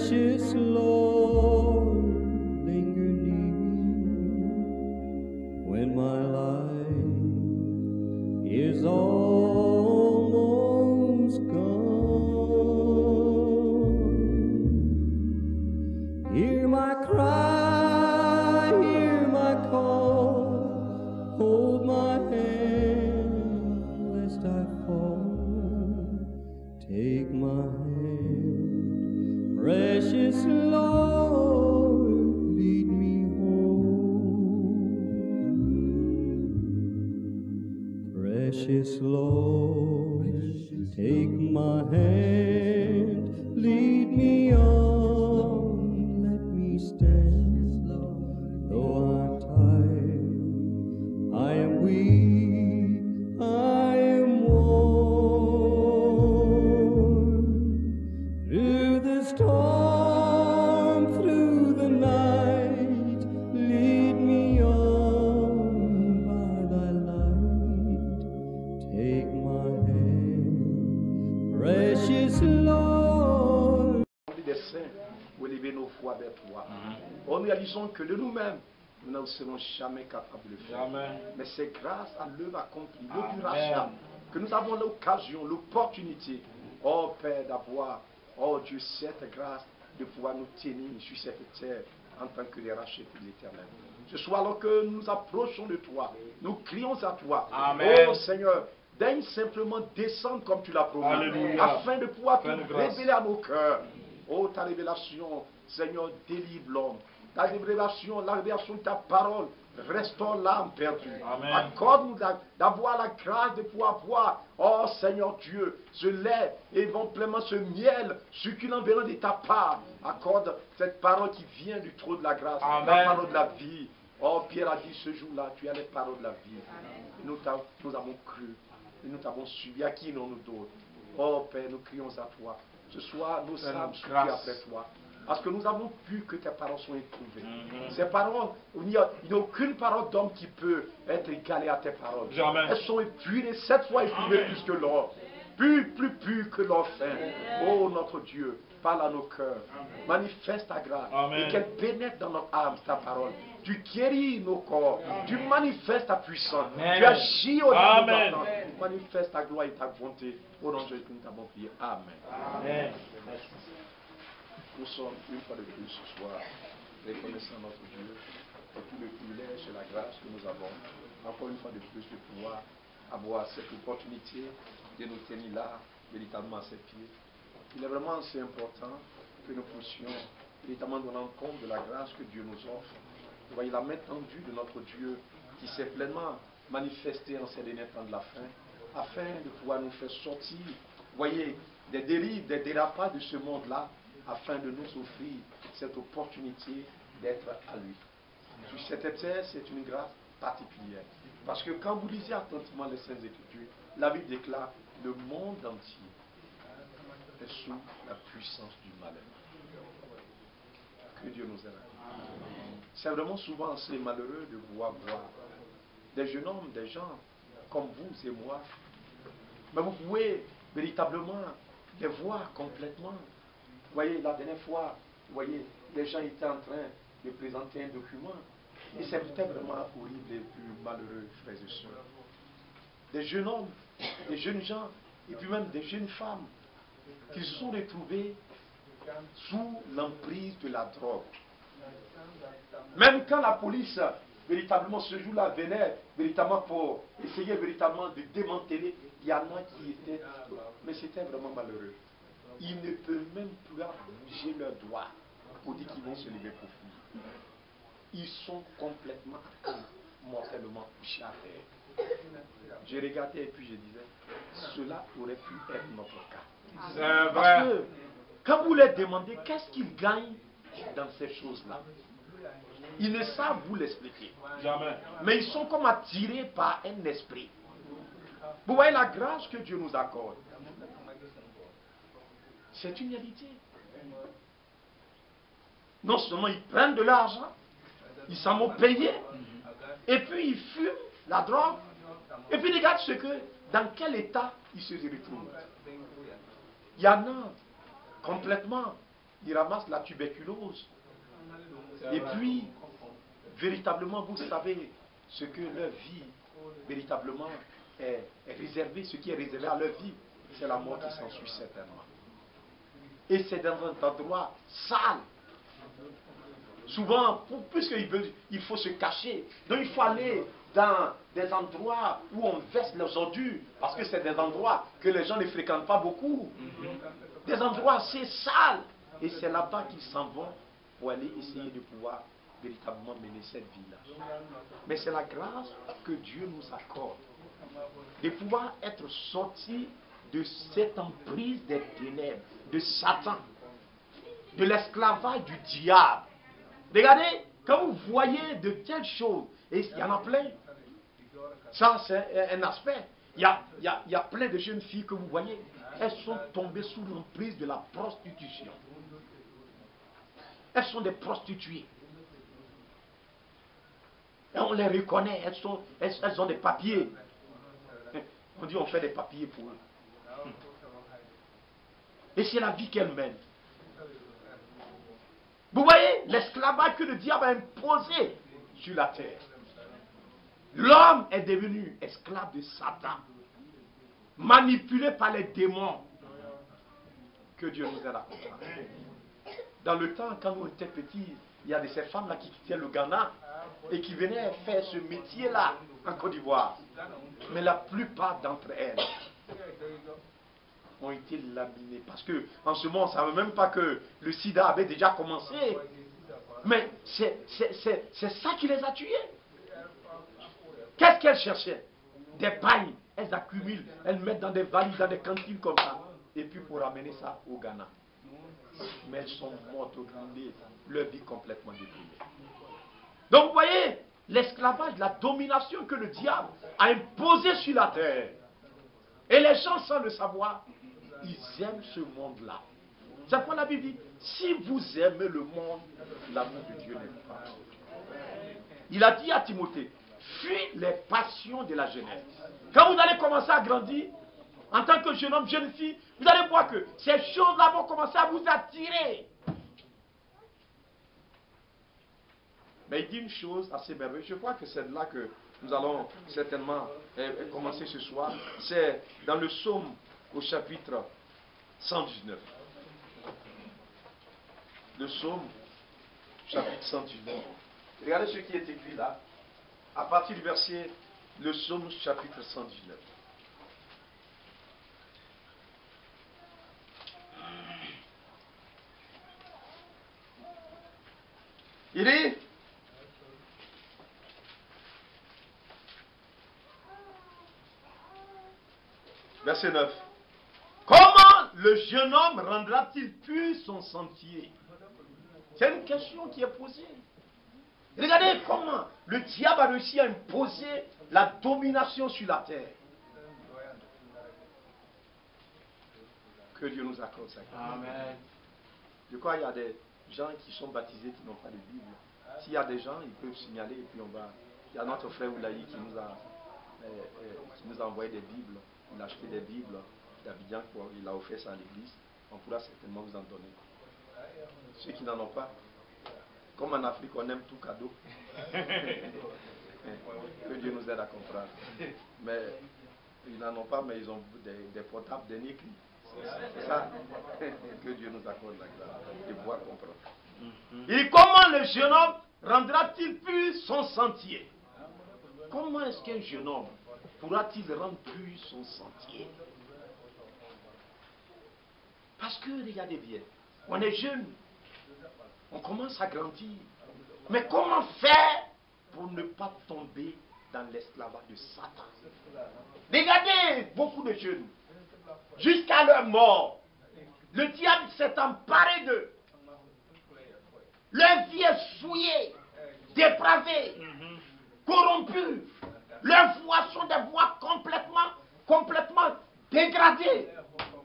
Precious Lord, linger near when my life is almost gone. Hear my cry, hear my call, hold my hand lest I fall. Take my hand, precious Lord, lead me home. Precious Lord, take my hand, lead me on, let me stand. Though I'm tired, I am weak, I am worn. Through the storm, through the night, lead me on by thy light. Take my hand, precious Lord. Des saints, pour élever nos voix vers toi. En réalisant que de nous-mêmes, nous ne serons jamais capables de le faire. Mais c'est grâce à l'œuvre accomplie, l'opération, que nous avons l'occasion, l'opportunité, oh Père, d'avoir, oh Dieu, cette grâce de pouvoir nous tenir sur cette terre en tant que les rachetés de l'Éternel. Ce soir, alors que nous nous approchons de toi, nous crions à toi. Amen. Oh Seigneur, daigne simplement descendre comme tu l'as promis, Alléluia. afin de pouvoir te Pleine grâce. révéler à nos cœurs. Oh, ta révélation, Seigneur, délivre l'homme. Ta révélation, la révélation de ta parole, restaure l'âme perdue. Amen. Accorde-nous d'avoir la grâce de pouvoir boire, oh Seigneur Dieu, ce lait et éventuellement ce miel succulent venant de ta part. Accorde cette parole qui vient du trône de la grâce, Amen. la parole de la vie. Oh, Pierre a dit ce jour-là, tu as les paroles de la vie. Et nous avons cru, et nous t'avons suivi. À qui non nous d'autres? Oh Père, nous crions à toi. Ce soir, nos âmes sont après toi. Parce que nous avons pu que tes paroles soient éprouvées. Ces paroles, il n'y a aucune parole d'homme qui peut être égalée à tes paroles. Jamais. Elles sont épurées, 7 fois éprouvées plus que l'or. Plus pur que l'or fin. Oh notre Dieu, parle à nos cœurs. Manifeste ta grâce. Amen. Et qu'elle pénètre dans notre âme, ta parole. Tu guéris nos corps. Tu manifestes ta puissance. Amen. Tu agis au Amen. temps. Tu manifestes ta gloire et ta bonté. Au nom de Jésus, nous t'avons prié. Amen. Amen. Nous sommes une fois de plus ce soir reconnaissant notre Dieu pour tout le privilège et la grâce que nous avons, encore une fois de plus, de pouvoir avoir cette opportunité de nous tenir là, véritablement à ses pieds. Il est vraiment assez important que nous puissions véritablement donner compte de la grâce que Dieu nous offre. Vous voyez la main tendue de notre Dieu qui s'est pleinement manifestée en ces derniers temps de la fin, afin de pouvoir nous faire sortir, vous voyez, des dérives, des dérapages de ce monde-là, afin de nous offrir cette opportunité d'être à lui. Sur cette terre, c'est une grâce particulière. Parce que quand vous lisez attentivement les Saintes Écritures, la Bible déclare le monde entier est sous la puissance du malheur. Que Dieu nous aide. C'est vraiment souvent assez malheureux de voir des jeunes hommes, des gens comme vous et moi. Mais vous pouvez véritablement les voir complètement. Vous voyez, la dernière fois, vous voyez, les gens étaient en train de présenter un document. Et c'était vraiment horrible et plus malheureux, frères et sœurs. Des jeunes hommes, des jeunes gens, et puis même des jeunes femmes qui se sont retrouvés sous l'emprise de la drogue. Même quand la police, véritablement, ce jour-là, venait véritablement pour essayer véritablement de démanteler, il y en a qui étaient... Mais c'était vraiment malheureux. Ils ne peuvent même plus bouger leurs doigts pour dire qu'ils vont se lever pour fuir. Ils sont complètement, mortellement couchés à terre. Je regardais et puis je disais, cela aurait pu être notre cas. C'est Parce vrai. que quand vous les demandez qu'est-ce qu'ils gagnent dans ces choses-là, ils ne savent vous l'expliquer. Jamais. Mais ils sont comme attirés par un esprit. Vous voyez la grâce que Dieu nous accorde. C'est une réalité. Non seulement ils prennent de l'argent, ils s'en vont payer, et puis ils fument la drogue, et puis regarde dans quel état ils se retrouvent. Il y en a complètement, ils ramassent la tuberculose. Et puis, véritablement, vous savez ce que leur vie, véritablement, est réservé, ce qui est réservé à leur vie, c'est la mort qui s'ensuit certainement. Et c'est dans un endroit sale. Souvent, puisqu'il faut se cacher, donc il faut aller dans des endroits où on verse les ordures, parce que c'est des endroits que les gens ne fréquentent pas beaucoup. Des endroits assez sales. Et c'est là-bas qu'ils s'en vont pour aller essayer de pouvoir véritablement mener cette vie-là. Mais c'est la grâce que Dieu nous accorde de pouvoir être sortis de cette emprise des ténèbres, de Satan, de l'esclavage du diable. Regardez, quand vous voyez de telles choses, et il y en a plein, ça c'est un aspect. Il y a plein de jeunes filles que vous voyez, elles sont tombées sous l'emprise de la prostitution. Elles sont des prostituées. Et on les reconnaît, elles ont des papiers. On dit on fait des papiers pour eux. Et c'est la vie qu'elles mènent. Vous voyez l'esclavage que le diable a imposé sur la terre. L'homme est devenu esclave de Satan, manipulé par les démons. Que Dieu nous aide à comprendre. Dans le temps, quand nous étions petits, il y a de ces femmes-là qui quittaient le Ghana et qui venaient faire ce métier-là en Côte d'Ivoire. Mais la plupart d'entre elles ont été laminées. Parce que en ce moment, on ne savait même pas que le sida avait déjà commencé. Mais c'est ça qui les a tuées. Qu'est-ce qu'elles cherchaient? Des pailles. Elles accumulent, elles mettent dans des valises, dans des cantines comme ça. Et puis pour ramener ça au Ghana. Mais elles sont mortes au grenier, leur vie complètement déprimée. Donc vous voyez, l'esclavage, la domination que le diable a imposée sur la terre. Et les gens, sans le savoir, ils aiment ce monde-là. C'est pourquoi la Bible dit, si vous aimez le monde, l'amour de Dieu n'est pas. Il a dit à Timothée, fuis les passions de la jeunesse. Quand vous allez commencer à grandir, en tant que jeune homme, jeune fille, vous allez voir que ces choses-là vont commencer à vous attirer. Mais il dit une chose assez merveilleuse. Je crois que c'est là que nous allons certainement commencer ce soir. C'est dans le psaume au chapitre 119. Le psaume, chapitre 119. Regardez ce qui est écrit là. À partir du verset, le psaume, chapitre 119. Il dit, verset 9, comment le jeune homme rendra-t-il pur son sentier? C'est une question qui est posée. Regardez comment le diable a réussi à imposer la domination sur la terre. Que Dieu nous accorde ça. Amen. Je crois qu'il y a des gens qui sont baptisés qui n'ont pas de Bible. S'il y a des gens, ils peuvent signaler et puis on va. Il y a notre frère Oulaï qui nous a envoyé des Bibles. Il a acheté des Bibles d'Abidjan, il a offert ça à l'église. On pourra certainement vous en donner. Ceux qui n'en ont pas, comme en Afrique, on aime tout cadeau. Que Dieu nous aide à comprendre. Mais ils n'en ont pas, mais ils ont des portables, des écrits. C'est ça. Que Dieu nous accorde la grâce de pouvoir comprendre. Et comment le jeune homme rendra-t-il pur son sentier? Comment est-ce qu'un jeune homme pourra-t-il rendre pur son sentier? Parce que, regardez bien, on est jeune, on commence à grandir. Mais comment faire pour ne pas tomber dans l'esclavage de Satan? Regardez beaucoup de jeunes, jusqu'à leur mort, le diable s'est emparé d'eux. Leur vie est souillée, dépravée, corrompue. Leurs voix sont des voix complètement dégradées.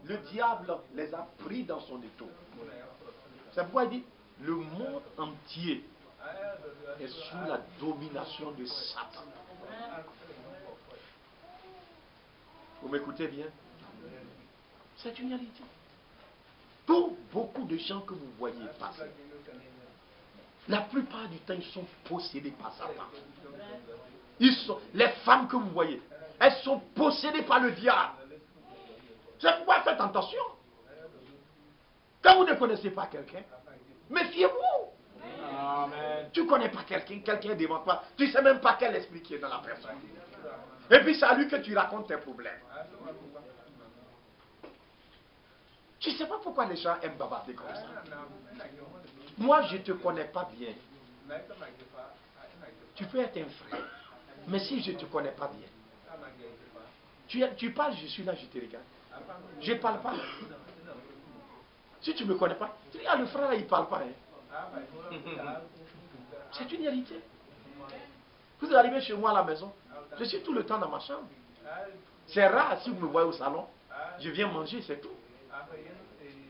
Le diable les a pris dans son étau. C'est pourquoi il dit, le monde entier est sous la domination de Satan. Vous m'écoutez bien? C'est une réalité. beaucoup de gens que vous voyez passer, la plupart du temps, ils sont possédés par Satan. Les femmes que vous voyez, elles sont possédées par le diable. C'est pourquoi faites attention. Quand vous ne connaissez pas quelqu'un, méfiez-vous. Tu ne connais pas quelqu'un, quelqu'un ne demande pas. Tu ne sais même pas quel esprit qui est dans la personne. Et puis c'est à lui que tu racontes tes problèmes. Tu ne sais pas pourquoi les gens aiment bavarder comme ça. Moi, je ne te connais pas bien. Tu peux être un frère. Mais si je ne te connais pas bien, tu parles, je suis là, je te regarde. Je ne parle pas. Si tu ne me connais pas, tu dis, ah, le frère là, il ne parle pas. Hein. C'est une réalité. Vous arrivez chez moi à la maison, je suis tout le temps dans ma chambre. C'est rare si vous me voyez au salon, je viens manger, c'est tout.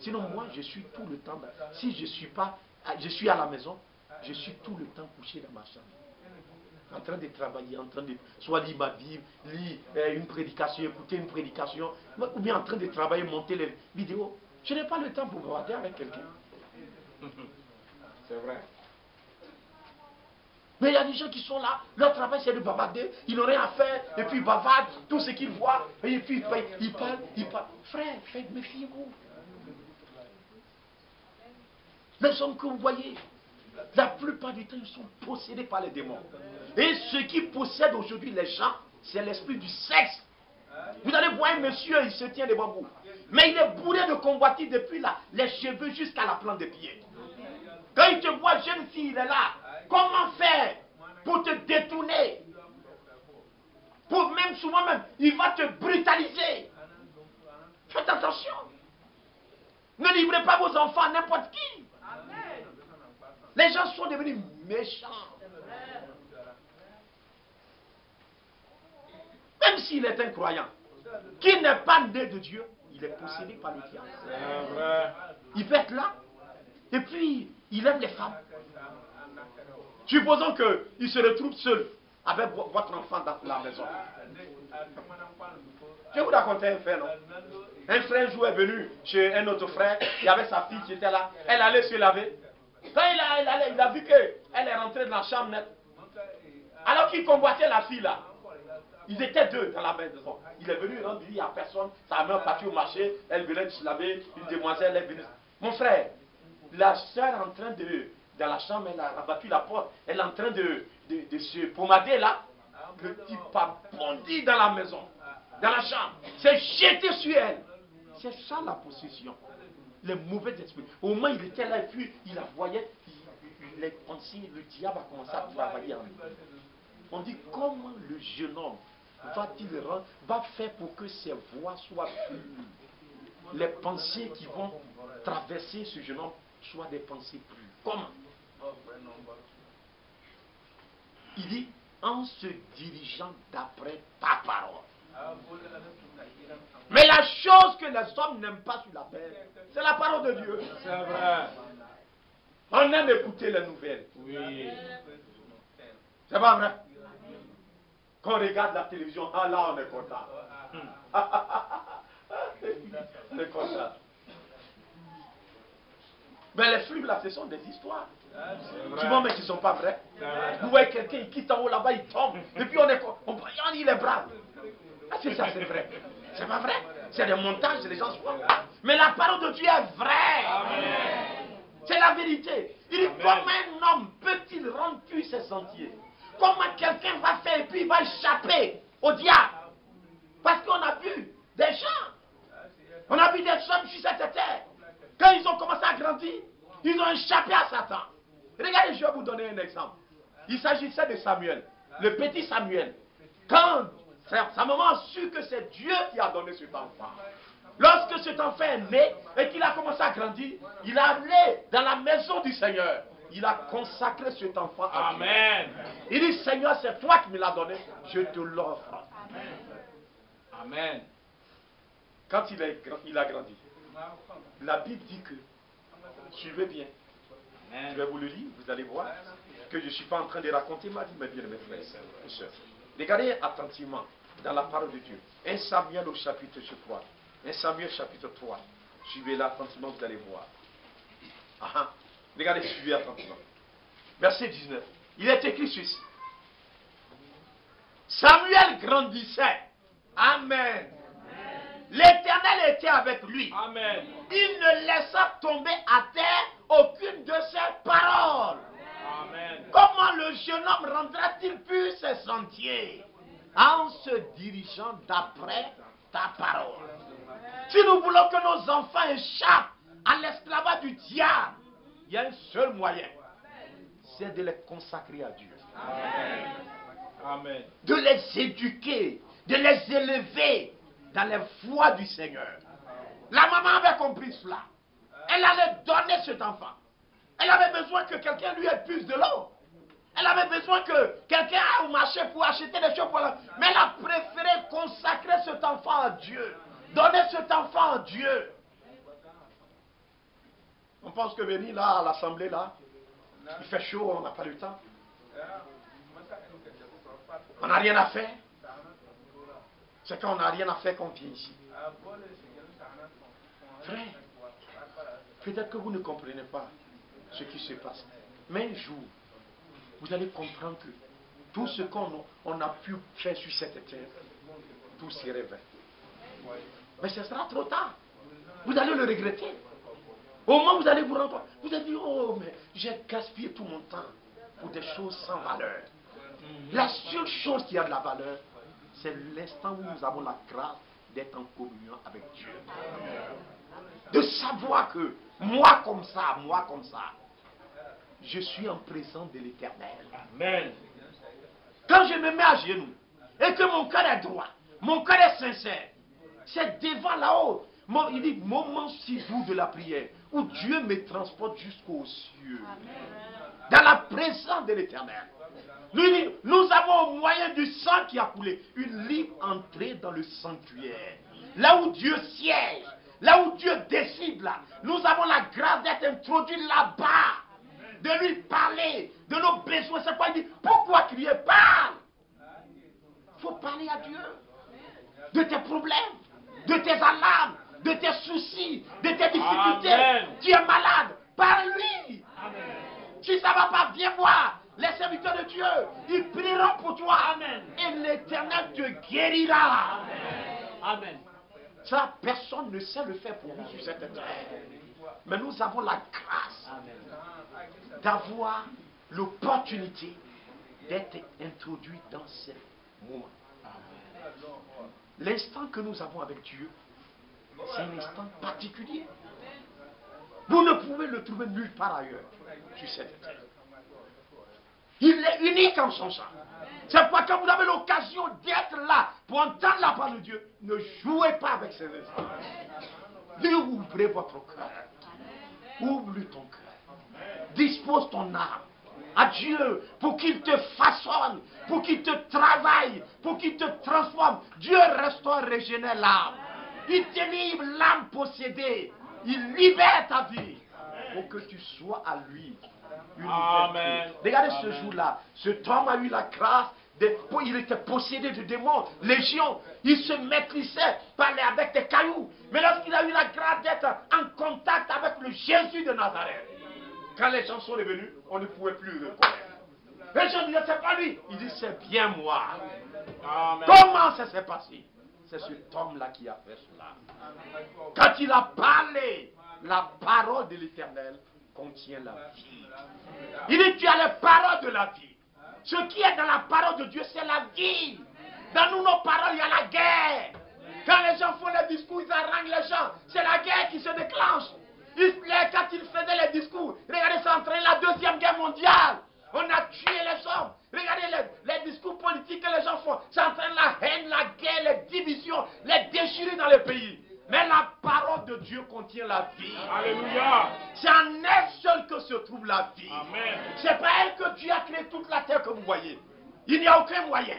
Sinon, moi, je suis tout le temps. Si je suis à la maison, je suis tout le temps couché dans ma chambre. En train de travailler, en train de soit lire ma Bible, lire une prédication, écouter une prédication, ou bien en train de travailler, monter les vidéos. Je n'ai pas le temps pour bavarder avec quelqu'un. C'est vrai. Mais il y a des gens qui sont là, leur travail c'est de bavarder, ils n'ont rien à faire, et puis ils bavardent tout ce qu'ils voient, et puis ils parlent. Frère, méfiez-vous. Les hommes que vous voyez, la plupart du temps, ils sont possédés par les démons. Et ce qui possède aujourd'hui les gens, c'est l'esprit du sexe. Vous allez voir un monsieur, il se tient des bambous. Mais il est bourré de convoitise depuis là, les cheveux jusqu'à la plante des pieds. Quand il te voit, jeune fille, il est là. Comment faire pour te détourner? Pour même, souvent même, il va te brutaliser. Faites attention. Ne livrez pas vos enfants à n'importe qui. Les gens sont devenus méchants. Même s'il est un croyant, qui n'est pas né de Dieu, il est possédé par le diable. Il peut être là, et puis il aime les femmes. Supposons qu'il se retrouve seul avec votre enfant dans la maison. Je vais vous raconter un fait, non? Un frère un jour est venu chez un autre frère, il y avait sa fille qui était là, elle allait se laver. Quand il a vu qu'elle est rentrée dans la chambre net, alors qu'il convoitait la fille là, ils étaient deux dans la maison. Il est venu rendre vie à personne, sa mère partie au marché, elle venait de se laver, une demoiselle est venue. Mon frère, la soeur est en train de, dans la chambre, elle a abattu la porte, elle est en train de se pommader là. Le type a bondi dans la maison, dans la chambre, s'est jeté sur elle. C'est ça la possession. Les mauvais esprits. Au moins il était là et puis il la voyait, les pensées, le diable a commencé à travailler en lui. On dit comment le jeune homme va faire pour que ses voix soient pures. Les pensées qui vont traverser ce jeune homme soient des pensées pures. Comment? Il dit en se dirigeant d'après ta parole. Mais la chose que les hommes n'aiment pas sur la terre, c'est la parole de Dieu. C'est vrai. On aime écouter les nouvelles. Oui. C'est pas vrai? Quand on regarde la télévision, ah là on est content. On est content. Mais les films là, ce sont des histoires. Souvent mais qui ne sont pas vraies. Vous voyez quelqu'un, il quitte en haut là-bas, il tombe. Et puis il est brave. Ah, c'est ça, c'est vrai. C'est pas vrai. C'est des montages, les gens se font. Mais la parole de Dieu est vraie. C'est la vérité. Il dit, comment un homme peut-il rendre pur ses sentiers? Comment quelqu'un va faire et puis il va échapper au diable? Parce qu'on a vu des gens. On a vu des hommes sur cette terre. Quand ils ont commencé à grandir, ils ont échappé à Satan. Regardez, je vais vous donner un exemple. Il s'agissait de Samuel, le petit Samuel. Quand sa maman a su que c'est Dieu qui a donné cet enfant, lorsque cet enfant est né et qu'il a commencé à grandir, il a amené dans la maison du Seigneur. Il a consacré cet enfant à Dieu. Amen. Il dit, Seigneur, c'est toi qui me l'as donné, je te l'offre. Amen. Quand il a grandi, la Bible dit que, suivez bien, je vais vous le lire, vous allez voir que je ne suis pas en train de raconter ma vie, mes bien, mes frères et sœurs. Regardez attentivement dans la parole de Dieu. 1 Samuel au chapitre 3. 1 Samuel chapitre 3. Suivez-la attentivement, vous allez voir. Regardez, suivez attentivement. Verset 19. Il est écrit ceci. Samuel grandissait. Amen. L'Éternel était avec lui. Amen. Il ne laissa tomber à terre aucune de ses paroles. Amen. Comment le jeune homme rendra-t-il pur ses sentiers? En se dirigeant d'après ta parole. Si nous voulons que nos enfants échappent à l'esclavage du diable, il y a un seul moyen, c'est de les consacrer à Dieu. Amen. Amen. De les éduquer, de les élever dans les voies du Seigneur. La maman avait compris cela. Elle allait donner cet enfant. Elle avait besoin que quelqu'un lui épuise de l'eau. Elle avait besoin que quelqu'un aille au marché pour acheter des choses pour la... Mais elle a préféré consacrer cet enfant à Dieu. Donner cet enfant à Dieu. On pense que venir là à l'assemblée là, il fait chaud, on n'a pas le temps. On n'a rien à faire. C'est quand on n'a rien à faire qu'on vient ici. Frère, peut-être que vous ne comprenez pas ce qui se passe. Mais un jour, vous allez comprendre que tout ce qu'on a pu faire sur cette terre, tout serait vain. Mais ce sera trop tard. Vous allez le regretter. Au moment où vous allez vous rendre compte, vous allez dire, oh, mais j'ai gaspillé tout mon temps pour des choses sans valeur. La seule chose qui a de la valeur, c'est l'instant où nous avons la grâce d'être en communion avec Dieu. De savoir que moi comme ça, je suis en présence de l'Éternel. Amen. Quand je me mets à genoux et que mon cœur est droit, mon cœur est sincère, c'est devant là-haut. Il dit, moment si doux de la prière, où Dieu me transporte jusqu'aux cieux. Dans la présence de l'Éternel. Lui dit, nous avons au moyen du sang qui a coulé, une libre entrée dans le sanctuaire. Là où Dieu siège, là où Dieu décide là, nous avons la grâce d'être introduits là-bas. De lui parler, de nos besoins. C'est pas il dit, pourquoi crier? Parle! Il faut parler à Dieu. De tes problèmes, de tes alarmes, de tes soucis, de tes difficultés. Amen. Tu es malade, parle-lui. Si ça ne va pas, viens voir. Les serviteurs de Dieu, ils prieront pour toi. Amen. Et l'Éternel te guérira. Amen. Ça, personne ne sait le faire pour nous sur cette terre. Mais nous avons la grâce d'avoir l'opportunité d'être introduits dans ces moments. L'instant que nous avons avec Dieu, c'est un instant particulier. Vous ne pouvez le trouver nulle part ailleurs sur cette terre. Il est unique en son genre. C'est pourquoi quand vous avez l'occasion d'être là pour entendre la parole de Dieu, ne jouez pas avec ces instants. Ouvrez votre cœur. Ouvre ton cœur. Dispose ton âme à Dieu pour qu'il te façonne, pour qu'il te travaille, pour qu'il te transforme. Dieu restaure, régénère l'âme. Il délivre l'âme possédée. Il libère ta vie pour que tu sois à lui. Amen. Regardez ce Amen. jour-là. Cet homme a eu la grâce. Il était possédé de démons, légion. Il se maîtrisait, parlait avec des cailloux. Mais lorsqu'il a eu la grâce d'être en contact avec le Jésus de Nazareth, quand les gens sont revenus, on ne pouvait plus le reconnaître. Les gens disaient, c'est pas lui. Il dit, c'est bien moi. Amen. Comment ça s'est passé? C'est cet homme-là qui a fait cela. Quand il a parlé, la parole de l'Éternel contient la vie. Il dit, tu as les paroles de la vie. Ce qui est dans la parole de Dieu, c'est la vie. Dans nous, nos paroles, il y a la guerre. Quand les gens font les discours, ils haranguent les gens. C'est la guerre qui se déclenche. Quand ils faisaient les discours, regardez, ça entraîne la deuxième guerre mondiale. On a tué les hommes. Regardez les discours politiques que les gens font. Ça entraîne la haine, la guerre, les divisions, les déchirures dans les pays. Mais la parole de Dieu contient la vie. Alléluia. C'est en elle seule que se trouve la vie. Amen. C'est pas elle que Dieu a créé toute la terre que vous voyez. Il n'y a aucun moyen.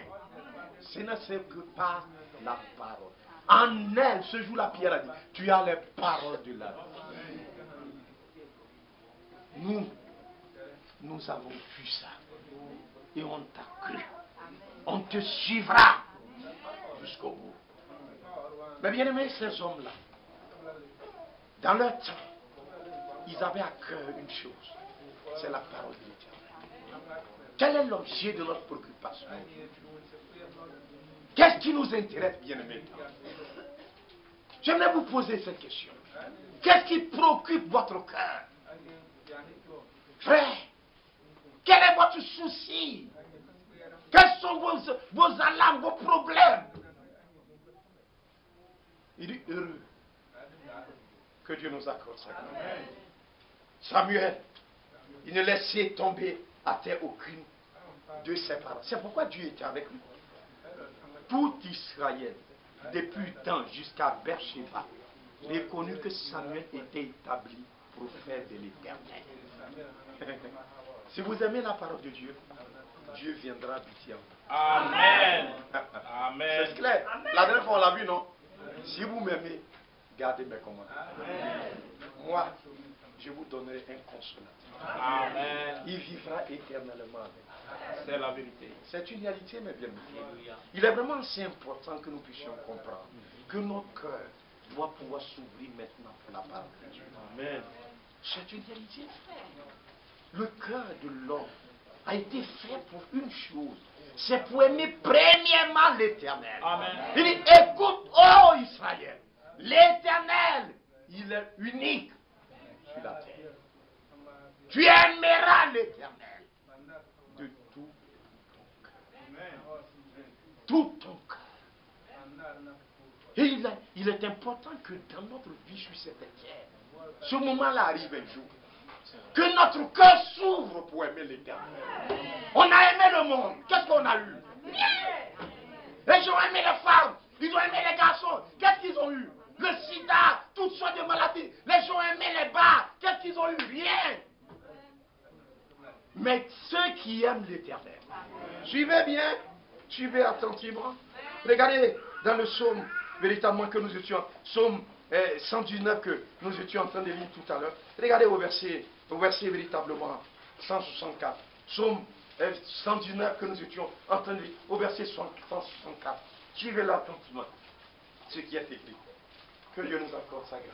Ce ne c'est que par la parole. En elle, ce jour-là, Pierre a dit, tu as les paroles de la vie. Nous avons vu ça. Et on t'a cru. On te suivra jusqu'au bout. Mais bien aimé, ces hommes-là, Dans leur temps, ils avaient à cœur une chose, c'est la parole de l'Éternel. Quel est l'objet de notre préoccupation? Qu'est-ce qui nous intéresse, bien-aimés? J'aimerais vous poser cette question. Qu'est-ce qui préoccupe votre cœur? Frère, quel est votre souci? Quels sont vos alarmes, vos problèmes? Il est heureux que Dieu nous accorde ça. Samuel, il ne laissait tomber à terre aucune de ses parents. C'est pourquoi Dieu était avec lui. Tout Israël, depuis le temps jusqu'à Beersheba, reconnut que Samuel était établi prophète de l'Éternel. Si vous aimez la parole de Dieu, Dieu viendra habiter en vous. Amen. Amen. C'est clair. La dernière fois on l'a vu, non? Si vous m'aimez, gardez mes commandements. Moi, je vous donnerai un consolateur. Amen. Il vivra éternellement avec vous. C'est la vérité. C'est une réalité, mes bien-aimés. Il est vraiment assez important que nous puissions comprendre que notre cœur doit pouvoir s'ouvrir maintenant pour la parole de Dieu. Amen. C'est une réalité. Le cœur de l'homme a été fait pour une chose. C'est pour aimer premièrement l'Éternel. Amen. Il dit, écoute, oh Israël, l'Éternel, il est unique sur la terre. Tu aimeras l'Éternel de tout ton cœur. Tout ton cœur. Et il est important que dans notre vie sur cette terre, ce moment-là arrive un jour. Que notre cœur s'ouvre pour aimer l'Éternel. On a aimé le monde. Qu'est-ce qu'on a eu? Les gens ont aimé les femmes. Ils ont aimé les garçons. Qu'est-ce qu'ils ont eu? Le sida, toutes sortes de maladies. Les gens ont aimé les bars. Qu'est-ce qu'ils ont eu? Rien. Mais ceux qui aiment l'Éternel, suivez bien, suivez attentivement. Regardez dans le psaume, véritablement que nous étions, psaume 119 que nous étions en train de lire tout à l'heure. Regardez au verset véritablement 164. Psaume 119 que nous étions en train de lire, au verset 164. Suivez-le attentivement, ce qui est écrit. Que Dieu nous accorde sa grâce.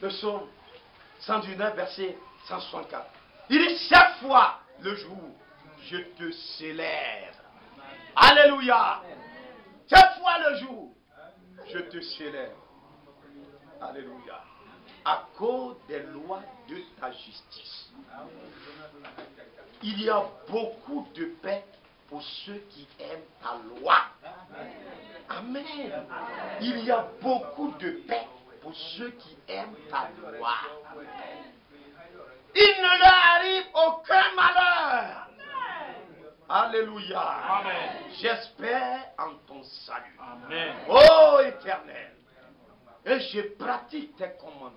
Le psaume 119, verset 164. Il dit, chaque fois le jour, je te célèbre. Alléluia. Chaque fois le jour, je te célèbre. Alléluia. À cause des lois de ta justice. Il y a beaucoup de paix pour ceux qui aiment ta loi. Amen. Il y a beaucoup de paix pour ceux qui aiment ta loi. Il ne leur arrive aucun malheur. Alléluia. Amen. J'espère en ton salut. Amen. Ô Éternel, et je pratique tes commandements.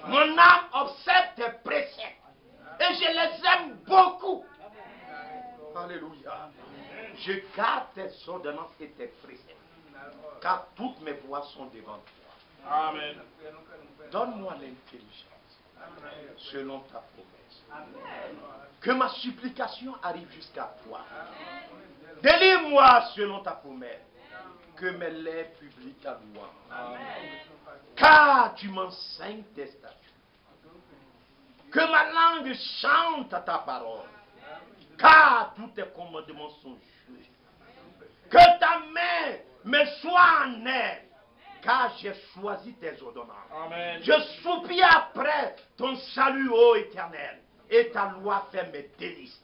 Mon âme observe tes préceptes et je les aime beaucoup. Alléluia. Je garde tes ordonnances et tes préceptes, car toutes mes voies sont devant toi. Amen. Donne-moi l'intelligence selon ta promesse. Que ma supplication arrive jusqu'à toi. Délivre-moi selon ta promesse. Que mes lèvres publient ta louange. Car tu m'enseignes tes statuts. Que ma langue chante à ta parole. Car tous tes commandements sont justes. Que ta main me soit en aide. Car j'ai choisi tes ordonnances. Amen. Je soupire après ton salut, ô Éternel, et ta loi fait mes délices.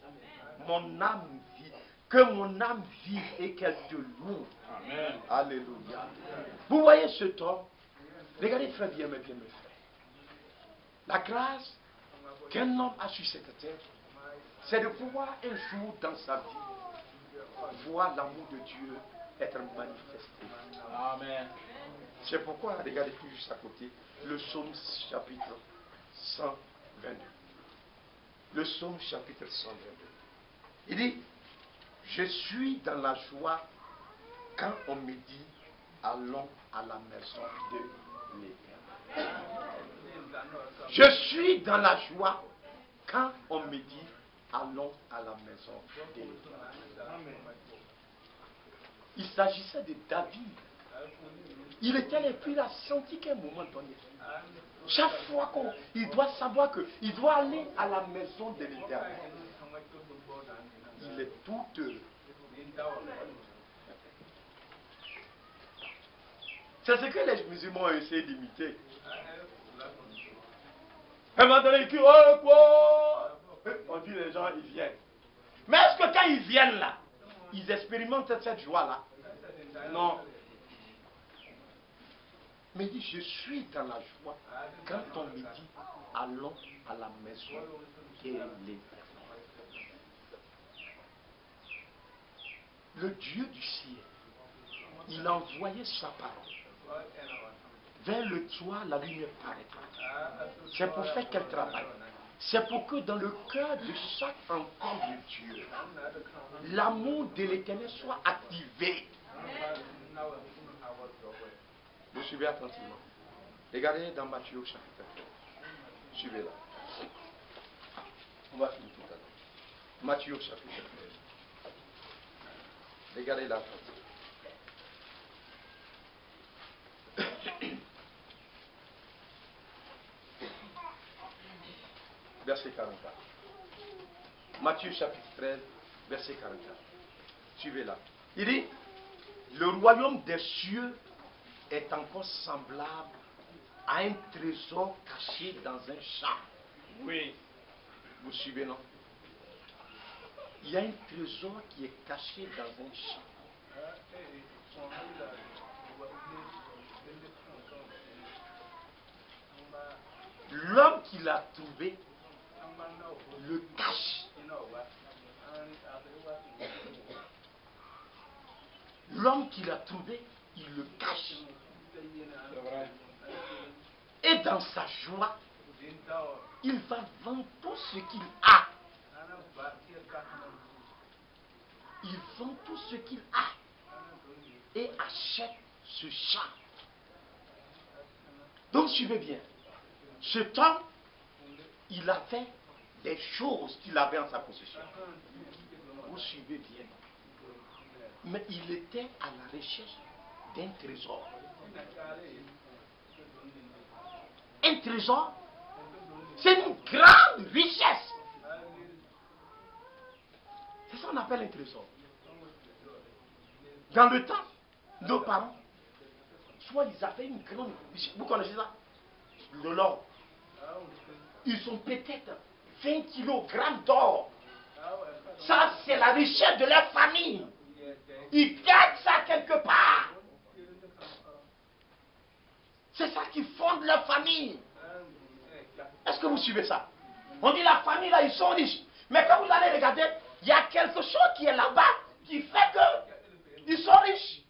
Mon âme vit, que mon âme vive et qu'elle te loue. Amen. Alléluia. Vous voyez ce temps? Regardez très bien, mes bien-aimés frères. La grâce qu'un homme a sur cette terre, c'est de pouvoir un jour dans sa vie voir l'amour de Dieu être manifesté. Amen. C'est pourquoi, regardez tout juste à côté, le psaume chapitre 122. Le psaume chapitre 122. Il dit, je suis dans la joie quand on me dit, allons à la maison de l'Éternel. Je suis dans la joie quand on me dit, allons à la maison de l'Éternel. Il s'agissait de David Il était là et puis il a senti qu'à un moment donné, chaque fois qu'il doit savoir qu'il doit aller à la maison de l'Éternel, il est tout heureux. C'est ce que les musulmans ont essayé d'imiter. À un moment donné, ils crient, oh quoi? On dit les gens, ils viennent. Mais est-ce que quand ils viennent là, ils expérimentent cette joie-là? Non. Mais il dit, je suis dans la joie quand on me dit, allons à la maison de l'Éternel. Le Dieu du ciel, il a envoyé sa parole. Vers le toit, la lumière paraîtra. C'est pour faire quel travail? C'est pour que dans le cœur de chaque enfant de Dieu, l'amour de l'Éternel soit activé. Vous suivez attentivement. Regardez dans Matthieu chapitre 13. Suivez là. On va finir tout à l'heure. Matthieu chapitre 13. Regardez là. Verset 44. Matthieu chapitre 13, verset 44. Suivez là. Il dit, le royaume des cieux est encore semblable à un trésor caché dans un champ. Oui. Vous suivez, non? Il y a un trésor qui est caché dans un champ. L'homme qui l'a trouvé le cache. L'homme qui l'a trouvé, il le cache. Et dans sa joie, il va vendre tout ce qu'il a. Il vend tout ce qu'il a et achète ce champ. Donc suivez bien. Cet homme, il a fait des choses qu'il avait en sa possession. Vous suivez bien. Mais il était à la recherche d'un trésor. Un trésor, c'est une grande richesse. C'est ça qu'on appelle un trésor. Dans le temps, nos parents, soit ils avaient une grande richesse. Vous connaissez ça? De l'or. Ils ont peut-être 20 kg d'or. Ça, c'est la richesse de leur famille. Ils gardent ça quelque part. C'est ça qui fonde leur famille. Est-ce que vous suivez ça? On dit la famille là, ils sont riches. Mais quand vous allez regarder, il y a quelque chose qui est là-bas qui fait que ils sont riches.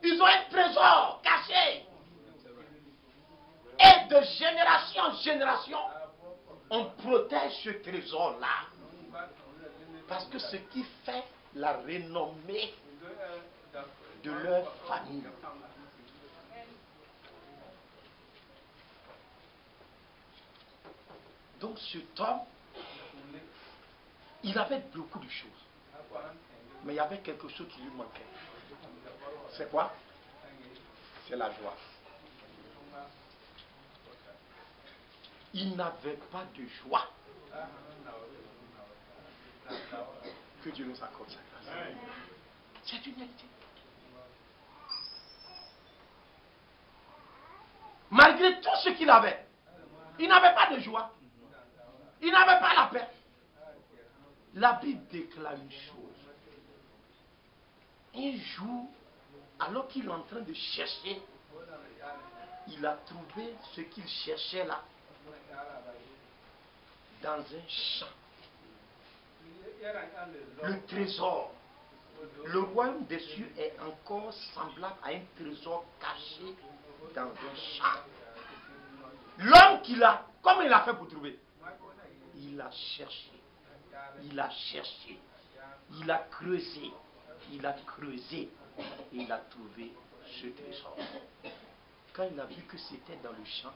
Ils ont un trésor caché. Et de génération en génération, on protège ce trésor-là. Parce que ce qui fait la renommée de leur famille. Donc cet homme, il avait beaucoup de choses. Mais il y avait quelque chose qui lui manquait. C'est quoi? C'est la joie. Il n'avait pas de joie. Que Dieu nous accorde sa grâce. C'est une réalité. Malgré tout ce qu'il avait, il n'avait pas de joie. Il n'avait pas la paix. La Bible déclare une chose. Un jour, alors qu'il est en train de chercher, il a trouvé ce qu'il cherchait là, dans un champ. Le trésor. Le royaume des cieux est encore semblable à un trésor caché dans un champ. L'homme qu'il a, comment il a fait pour trouver? Il a cherché. Il a cherché. Il a creusé. Il a creusé. Et il a trouvé ce trésor. Quand il a vu que c'était dans le champ,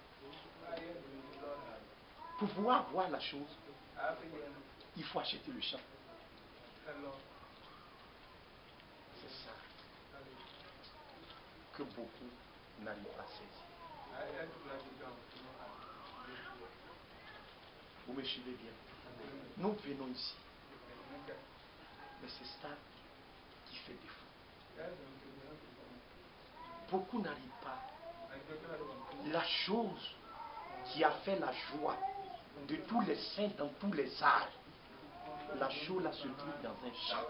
pour pouvoir voir la chose, il faut acheter le champ. C'est ça. que beaucoup n'arrivent pas à saisir. Vous me suivez bien? Nous venons ici. Mais c'est ça qui fait défaut. Beaucoup n'arrivent pas. La chose qui a fait la joie de tous les saints dans tous les âges, la chose là se trouve dans un champ.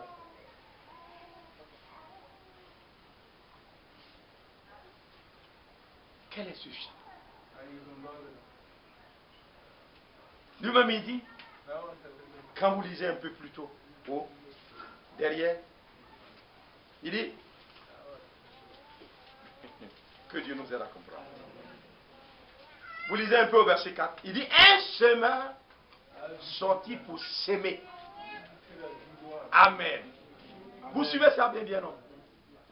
Quel est ce champ? Lui-même il dit, quand vous lisez un peu plus tôt, oh, derrière, il dit que Dieu nous aide à comprendre. Vous lisez un peu au verset 4, il dit un semeur sorti pour s'aimer. Amen. Vous suivez ça bien, bien, non?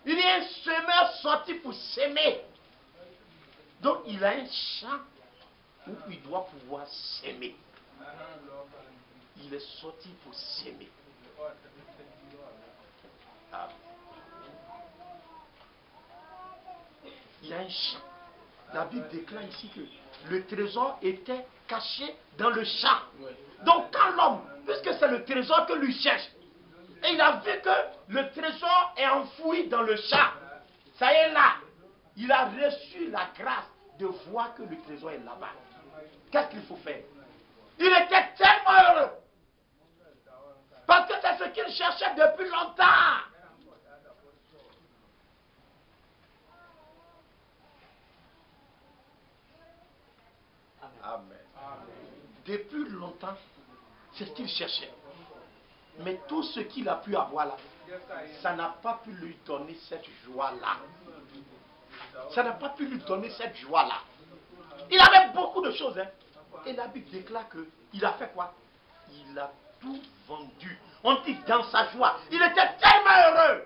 Il dit un semeur sorti pour s'aimer. Donc il a un champ où il doit pouvoir s'aimer. Il est sorti pour s'aimer. Amen. Il y a un champ. La Bible déclare ici que le trésor était caché dans le champ. Donc quand l'homme, puisque c'est le trésor que lui cherche, et il a vu que le trésor est enfoui dans le champ, ça y est là, il a reçu la grâce de voir que le trésor est là-bas. Qu'est-ce qu'il faut faire? Il était tellement heureux. Parce que c'est ce qu'il cherchait depuis longtemps. Amen. Depuis longtemps, c'est ce qu'il cherchait. Mais tout ce qu'il a pu avoir là, ça n'a pas pu lui donner cette joie-là. Ça n'a pas pu lui donner cette joie-là. Il avait beaucoup de choses. Hein. Et la Bible déclare qu'il a fait quoi? Il a tout vendu. On dit dans sa joie. Il était tellement heureux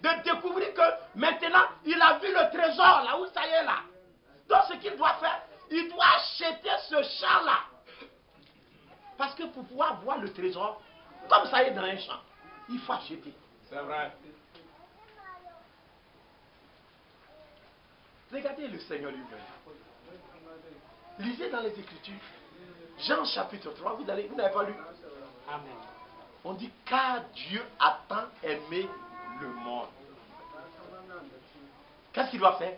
de découvrir que maintenant, il a vu le trésor là où ça y est là. Donc ce qu'il doit faire, il doit acheter ce champ-là. Parce que pour pouvoir voir le trésor, comme ça y est dans un champ, il faut acheter. C'est vrai. Regardez le Seigneur lui-même. Lisez dans les Écritures. Jean chapitre 3, vous n'avez pas lu? Amen. On dit car Dieu a tant aimé le monde. Qu'est-ce qu'il doit faire?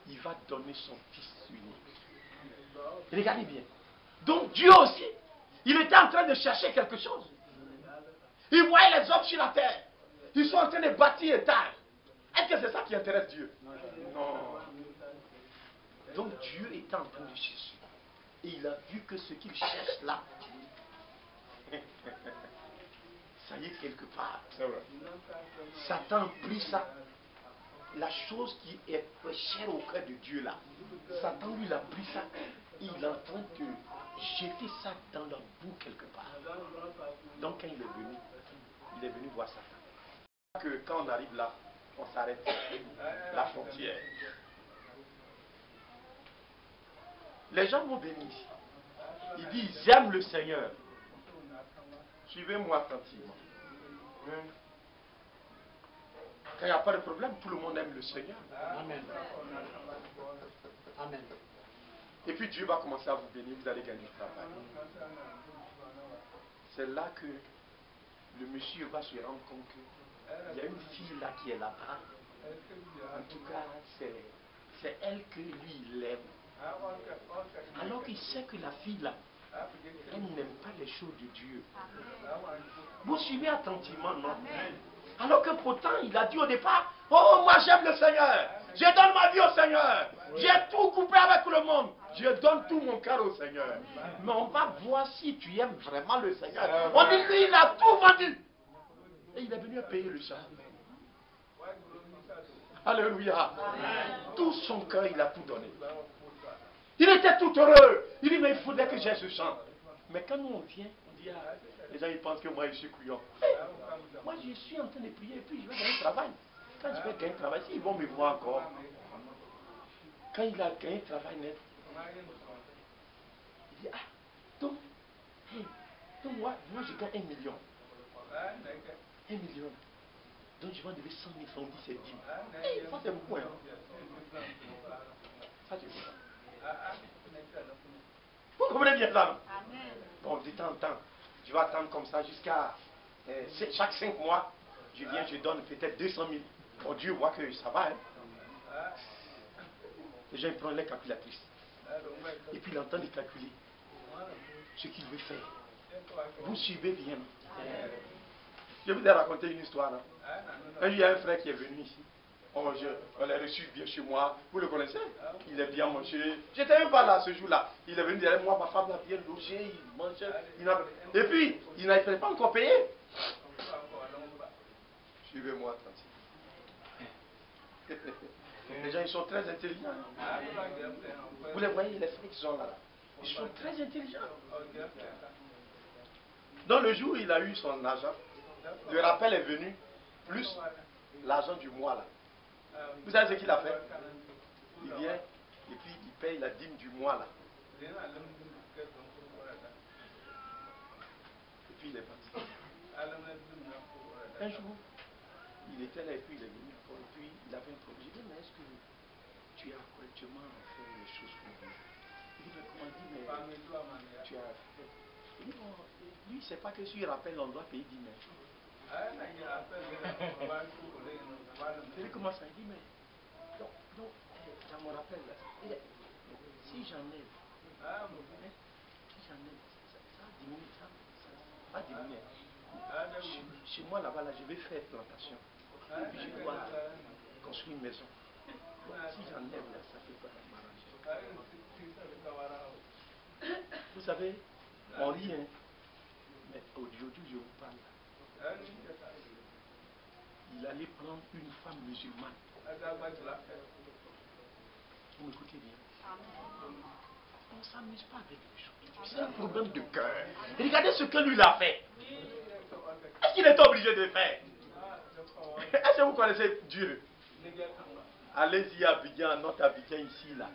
Il va donner son fils unique. Regardez bien. Donc Dieu aussi, il était en train de chercher quelque chose. Il voyait les hommes sur la terre. Ils sont en train de bâtir étage. Est-ce que c'est ça qui intéresse Dieu? Non. Donc Dieu était en train de chercher. Et il a vu que ce qu'il cherche là, ça y est quelque part. Satan a pris ça. La chose qui est chère au cœur de Dieu là. Satan lui a pris ça. Et il est en train de jeter ça dans la boue quelque part. Donc quand il est venu voir Satan. Que quand on arrive là, on s'arrête. La frontière. Les gens m'ont béni. Ils disent, ils aiment le Seigneur. Suivez-moi attentivement. Quand il n'y a pas de problème, tout le monde aime le Seigneur. Amen. Amen. Et puis Dieu va commencer à vous bénir, vous allez gagner du travail. C'est là que le monsieur va se rendre compte qu'il y a une fille là qui est là-bas. En tout cas, c'est elle que lui il aime. Alors qu'il sait que la fille là, elle n'aime pas les choses de Dieu. Vous suivez attentivement, non? Alors que pourtant, il a dit au départ, oh, moi j'aime le Seigneur. Je donne ma vie au Seigneur. J'ai tout coupé avec le monde. Je donne tout mon cœur au Seigneur. Mais on va voir si tu aimes vraiment le Seigneur. On dit, lui, il a tout vendu. Et il est venu à payer le champ. Alléluia. Tout son cœur, il a tout donné. Il était tout heureux. Il dit, mais il faudrait que j'aie ce champ. Mais quand nous on vient, on dit, ah, les gens ils pensent que moi je suis couillon. Moi je suis en train de prier et puis je vais gagner un travail. Quand je vais gagner un travail, ils vont me voir encore. Quand il a gagné un travail net, il dit, ah, donc moi je gagne 1 million. 1 million. Donc je vais enlever 100 000 francs, on dit c'est 10 000. Ça c'est beaucoup, hein. Ça tu vois. Vous comprenez bien ça, non? Bon, de temps en temps, je vais attendre comme ça jusqu'à chaque 5 mois, je viens, je donne peut-être 200 000. Bon, Dieu voit que ça va, hein. Les gens ils prennent les calculatrices. Et puis il entend les calculer ce qu'il veut faire. Vous suivez bien. Je vous ai raconté une histoire. Là. Un jour, il y a un frère qui est venu ici. On l'a reçu bien chez moi. Vous le connaissez? Il est bien mangé. J'étais même pas là ce jour-là. Il est venu derrière moi, ma femme l'a bien logé, il mangeait. Et puis, il n'avait pas encore payé. Suivez-moi, tranquille. Les gens, ils sont très intelligents. Vous les voyez, les frères qui sont là. Ils sont très intelligents. Donc le jour où il a eu son argent, le rappel est venu, plus l'argent du mois là. Vous savez ce qu'il a fait? Il vient et puis il paye la dîme du mois là. Et puis il est parti. Un jour, il était là et puis il est venu encore et puis il avait un problème. Je dis, mais est-ce que tu as correctement fait les choses pour lui? Il dit, mais comment dit, mais tu as fait. Il dit, bon, lui, c'est pas que si il rappelle, on doit payer 10 000. Il commence à dire, mais donc, ça me rappelle, si j'enlève, ça diminue, ça va diminuer. Chez moi là-bas, là, je vais faire plantation. Et puis je dois construire une maison. Donc, si j'enlève là, ça fait pas m'arranger. Vous savez, on rit, hein, mais aujourd'hui je vous parle. Il allait prendre une femme musulmane. Vous m'écoutez bien. On ne s'amuse pas avec les choses. C'est un problème de cœur. Regardez ce que lui a fait. Est-ce qu'il est obligé de faire? Est-ce que vous connaissez Dieu? Allez-y à Abidjan, notre Abidjan ici, là.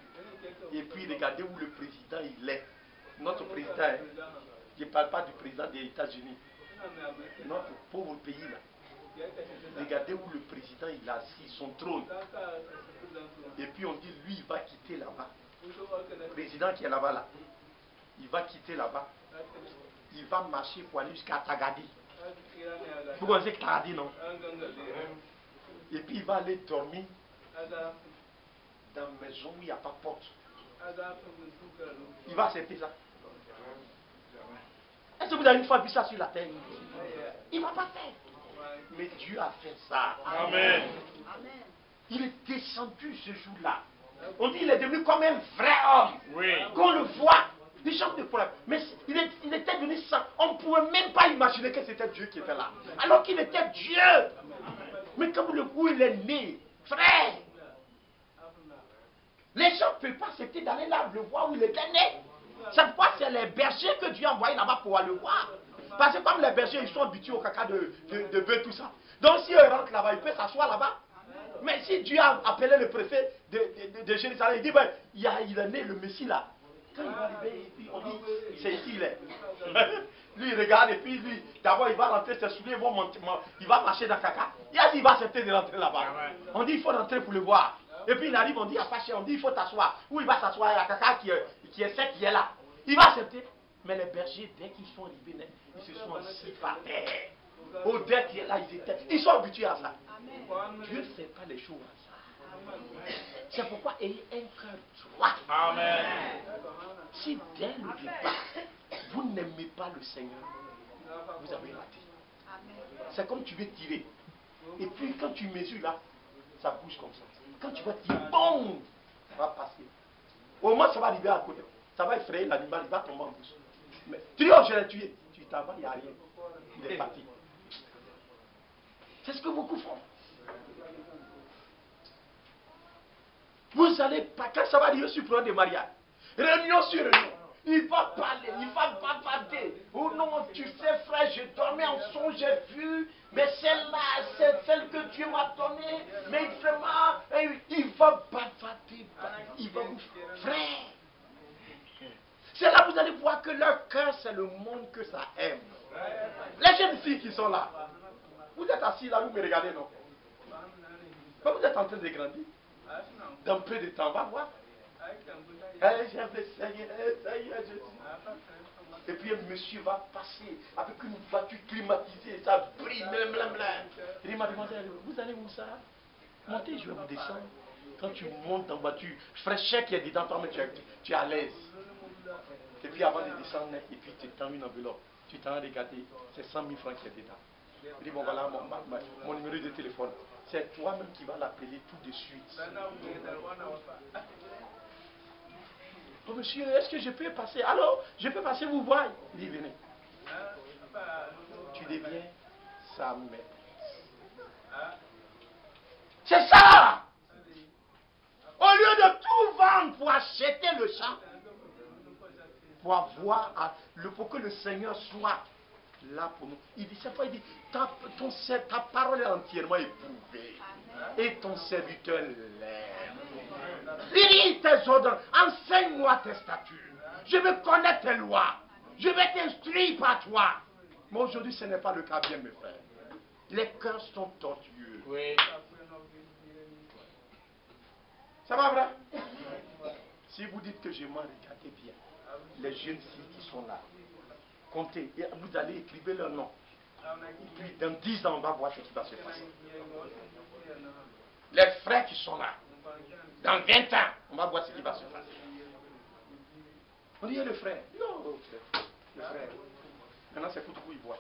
Et puis regardez où le président il est. Notre président, hein. Je ne parle pas du président des États-Unis. Notre pauvre pays là. Regardez où le président il a assis son trône. Et puis on dit lui il va quitter là-bas. Le président qui est là-bas là. Il va quitter là-bas. Il va marcher pour aller jusqu'à Tagadi. Vous connaissez Tagadi, non? Et puis il va aller dormir dans une maison où il n'y a pas de porte. Il va accepter ça. Est-ce que vous avez une fois vu ça sur la terre? Il ne va pas faire. Mais Dieu a fait ça. Amen. Il est descendu ce jour-là. On dit qu'il est devenu comme un vrai homme. Oui. Qu'on le voit. Il chante des problèmes. Mais il était devenu ça. On ne pouvait même pas imaginer que c'était Dieu qui était là. Alors qu'il était Dieu. Mais comme le coup il est né, frère. Les gens ne peuvent pas accepter d'aller là le voir où il était né. Cette fois, c'est les bergers que Dieu a envoyés là-bas pour aller le voir. Parce que comme les bergers, ils sont habitués au caca de bœuf, tout ça. Donc si eux rentrent là-bas, ils peuvent s'asseoir là-bas. Mais si Dieu a appelé le préfet de Jérusalem, il dit, ben, il est né le Messie là. Quand il va arriver, on dit, c'est ici il est. Lui, il regarde et puis lui, d'abord il va rentrer, ses souliers vont monter, il va marcher dans le caca. Il va accepter de rentrer là-bas. On dit, il faut rentrer pour le voir. Et puis il arrive, on dit, il n'y a pas cher, on dit, il faut t'asseoir. Où il va s'asseoir, il y a caca qui est sec, qui est là. Il va accepter. Mais les bergers, dès qu'ils sont arrivés, ils se sont assis par terre. Au-delà qui est là, ils sont habitués à ça. Dieu ne fait pas les choses à ça. C'est pourquoi ayez un cœur droit. Amen. Si dès le départ, vous n'aimez pas le Seigneur, vous avez raté. C'est comme tu veux tirer. Et puis quand tu mesures là, ça bouge comme ça. Quand tu vas tirer, boum, ça va passer. Au moins ça va arriver à côté. Ça va effrayer l'animal, il va tomber en bouche. Mais tu dis, oh, je l'ai tué. Tu t'en vas, il n'y a rien. Il est parti. C'est ce que beaucoup font. Vous allez pas, quand ça va arriver sur le plan de mariage, réunion sur réunion, il va parler, il va bavarder. Oh non, tu sais frère, je dormais en songe, j'ai vu, mais celle-là, c'est celle que Dieu m'a donnée, mais vraiment, il va bavarder, il va vous... Frère, c'est là que vous allez voir que leur cœur, c'est le monde que ça aime. Les jeunes filles qui sont là, vous êtes assis là, vous me regardez, non? Mais vous êtes en train de grandir. Dans peu de temps, on va voir. J'aime le Seigneur, Jésus. Et puis un monsieur va passer avec une voiture climatisée, ça brille, blablabla. Il m'a demandé, vous allez où ça? Montez, je vais vous descendre. Quand tu montes en voiture, frère cher qui est dedans, toi, mais tu es à l'aise. Et puis avant de descendre, et puis tu tends une enveloppe. Tu t'en as regardé, c'est 100 000 francs qui est dedans. Il dit, bon voilà mon numéro de téléphone. C'est toi-même qui vas l'appeler tout de suite. Oh monsieur, est-ce que je peux passer? Alors, je peux passer vous voir? Il dit, venez. Tu deviens sa maîtresse. C'est ça! Au lieu de tout vendre pour acheter le champ, pour avoir, pour que le Seigneur soit là pour nous. Il dit, cette fois, il dit, ta parole est entièrement éprouvée. Et ton serviteur l'aime. Il dit tes ordres, enseigne-moi tes statuts. Je veux connaître tes lois. Je vais t'instruire par toi. Mais aujourd'hui, ce n'est pas le cas, bien mes frères. Les cœurs sont tortueux. Oui. Ça va, vrai? Si vous dites que je m'en regardez bien, les jeunes filles qui sont là, comptez, et vous allez écrire leur nom. Et puis dans 10 ans, on va voir ce qui va se passer. Les frères qui sont là, dans 20 ans, on va voir ce qui va se passer. On dit, le frère. Non, le frère. Maintenant, c'est pour tout il voit.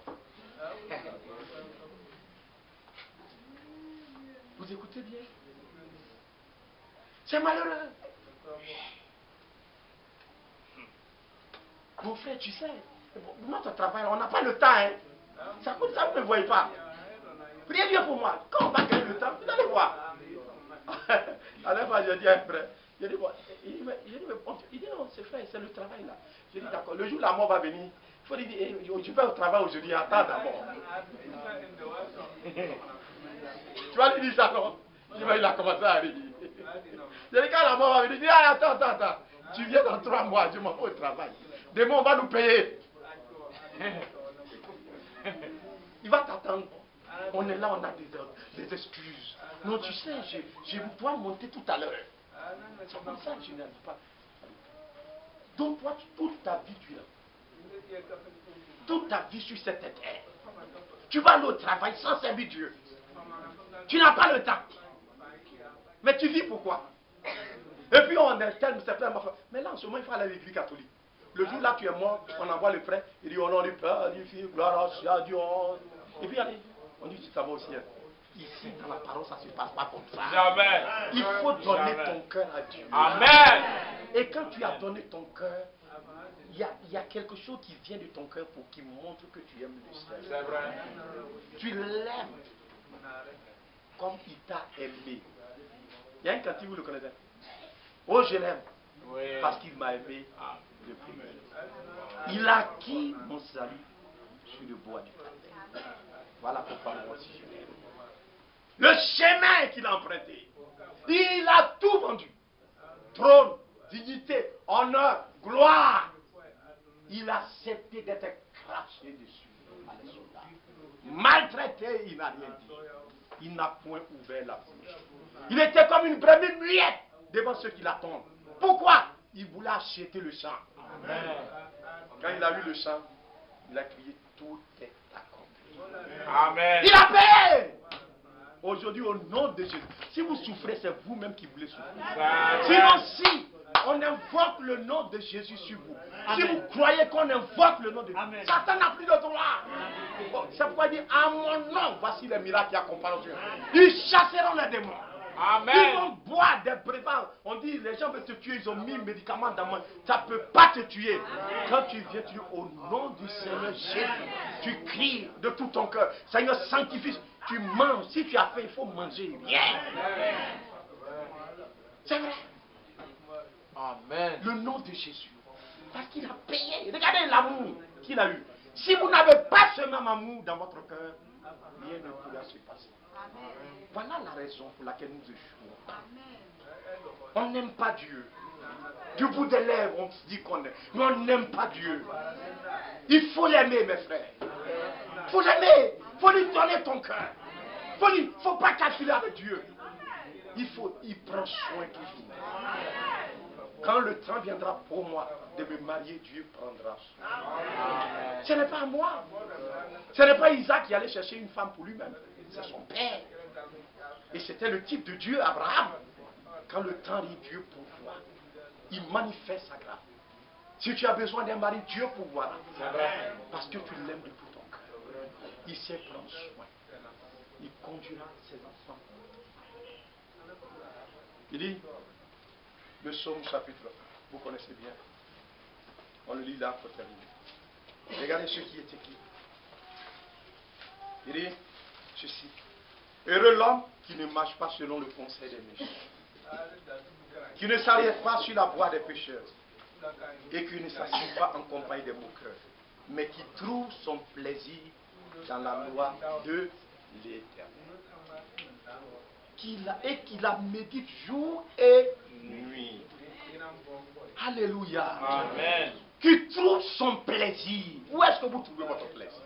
Vous écoutez bien? C'est malheureux. Mon frère, tu sais, notre travail, on n'a pas le temps. Hein. Ça coûte ça, vous ne me voyez pas. Priez Dieu pour moi. Quand on va gagner le temps, vous allez voir. À la fois, je dis à un frère, je dis, bon, il dit non, c'est frère, c'est le travail là. Je dis d'accord, le jour où la mort va venir, il faut dire, je vais au travail aujourd'hui, attends d'abord. Tu vas lui dire ça, non? Il a commencé à rire. Je dis, quand la mort va venir, il dit, ah, attends, tu viens dans 3 mois, je m'en vais au travail. Demain, on va nous payer. Il va t'attendre. On est là, on a des excuses. Non, tu sais, je dois monter tout à l'heure. C'est comme ça que je n'arrive pas. Donc toi, toute ta vie, tu es là. Toute ta vie sur cette terre. Tu vas aller au travail sans servir Dieu. Tu n'as pas le temps. Mais tu vis pourquoi? Et puis on est tel, mais là en ce moment, il faut aller à l'église catholique. Le jour là tu es mort, on envoie le frère, il dit au nom du Père, du Fils, gloire à Dieu. Et puis allez, on dit tu t'en vas au ciel. Ici dans la parole ça ne se passe pas comme ça. Jamais. Il faut donner ton cœur à Dieu. Amen. Et quand tu as donné ton cœur, il y a quelque chose qui vient de ton cœur pour qu'il montre que tu aimes le Seigneur. C'est vrai. Tu l'aimes comme il t'a aimé. Il y a un cantique, vous le connaissez. Oh, je l'aime. Oui. Parce qu'il m'a aimé le premier. Il a acquis mon salut sur le bois du Calvaire. Voilà pourquoi moi aussi je l'aime. Le chemin qu'il a emprunté, il a tout vendu. Trône, dignité, honneur, gloire. Il a accepté d'être craché dessus par les soldats. Maltraité, il n'a rien dit. Il n'a point ouvert la bouche. Il était comme une brebis muette devant ceux qui l'attendent. Pourquoi? Il voulait acheter le champ. Amen. Quand il a eu le champ, il a crié, tout est accompli. Amen. Il a payé. Aujourd'hui, au nom de Jésus, si vous souffrez, c'est vous-même qui voulez souffrir. Sinon, si on invoque le nom de Jésus sur vous, si vous croyez qu'on invoque le nom de Jésus, Satan n'a plus de droit. C'est pourquoi il dit, à mon nom, voici les miracles qui accompagnent Dieu. Ils chasseront les démons. Amen. Ils vont boire des brevets. On dit, les gens veulent te tuer, ils ont mis un médicament dans moi. Ça ne peut pas te tuer. Quand tu viens, tu dis, au nom du Seigneur Jésus, tu cries de tout ton cœur. Seigneur, sanctifie. Tu manges. Si tu as faim, il faut manger. Viens. C'est vrai. Amen. Le nom de Jésus. Parce qu'il a payé. Regardez l'amour qu'il a eu. Si vous n'avez pas ce même amour dans votre cœur, rien ne pourra se passer. Voilà la raison pour laquelle nous échouons. On n'aime pas Dieu. Du bout des lèvres, on se dit qu'on aime. Mais on n'aime pas Dieu. Il faut l'aimer, mes frères. Il faut l'aimer. Il faut lui donner ton cœur. Il ne faut pas calculer avec Dieu. Il prend soin toujours. Quand le temps viendra pour moi de me marier, Dieu prendra soin. Ce n'est pas moi. Ce n'est pas Isaac qui allait chercher une femme pour lui-même. C'est son père. Et c'était le type de Dieu, Abraham. Quand le temps arrive, Dieu pourvoit. Il manifeste sa grâce. Si tu as besoin d'un mari, Dieu pourvoira. Parce que tu l'aimes de tout ton cœur. Il sait prendre soin. Il conduira ses enfants. Il dit, le psaume chapitre, vous connaissez bien. On le lit là pour terminer. Regardez ce qui est écrit. Il dit ceci. Heureux l'homme qui ne marche pas selon le conseil des méchants, qui ne s'arrête pas sur la voie des pécheurs, et qui ne s'assied pas en compagnie des moqueurs, mais qui trouve son plaisir dans la loi de l'Éternel. Et qui la médite jour et nuit. Alléluia. Amen. Qui trouve son plaisir. Où est-ce que vous trouvez votre plaisir?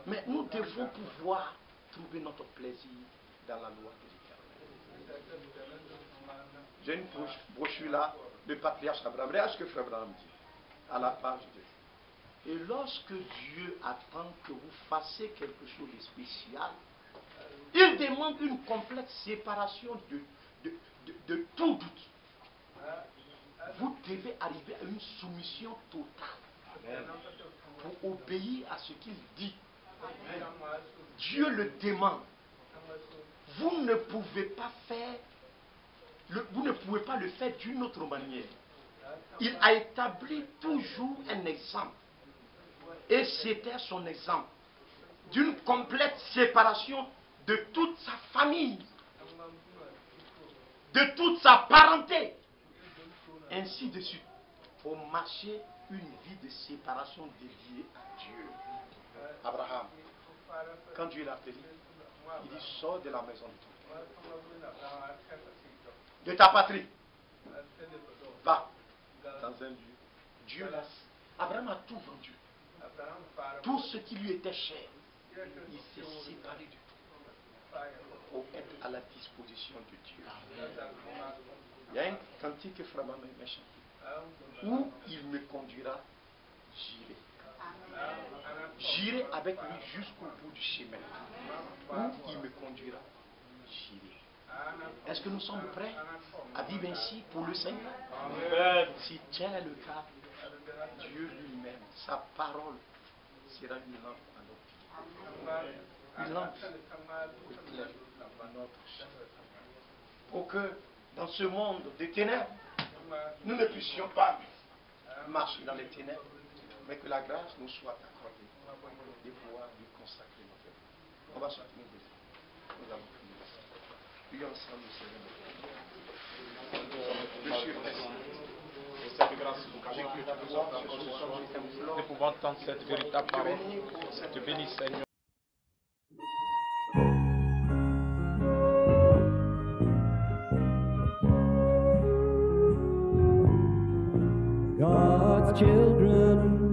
Mais nous devons pouvoir trouver notre plaisir dans la loi de l'Éternel. J'ai une brochure là, le patriarche Abraham. Regardez ce que Frère Abraham dit à la page 2. Et lorsque Dieu attend que vous fassiez quelque chose de spécial, il demande une complète séparation de tout doute. Vous devez arriver à une soumission totale pour obéir à ce qu'il dit. Dieu le demande. Vous ne pouvez pas le faire d'une autre manière. Il a établi toujours un exemple. Et c'était son exemple d'une complète séparation de toute sa famille, de toute sa parenté, ainsi de suite, pour marcher une vie de séparation dédiée à Dieu. Abraham, quand Dieu l'a appelé, il dit sors de la maison de ton père, de ta patrie, va dans un lieu. Dieu l'a. Abraham a tout vendu, tout ce qui lui était cher. Il s'est séparé de tout pour être à la disposition de Dieu. Il y a un cantique que Frère Maman m'a chanté. Où il me conduira, j'irai. J'irai avec lui jusqu'au bout du chemin. Où il me conduira, j'irai. Est-ce que nous sommes prêts à vivre ainsi pour le Seigneur? Si tel est le cas, Dieu lui-même, sa parole sera une lampe à nos pieds. Une lampe éclaire notre chemin. Pour que dans ce monde des ténèbres, nous ne puissions pas marcher dans les ténèbres, mais que la grâce nous soit accordée de pouvoir lui consacrer notre vie. On va se tenir debout. Nous allons prier. Prions ensemble, Seigneur. Monsieur, merci. Cette grâce, de pouvoir entendre cette véritable parole. Je te bénis, Seigneur. God's children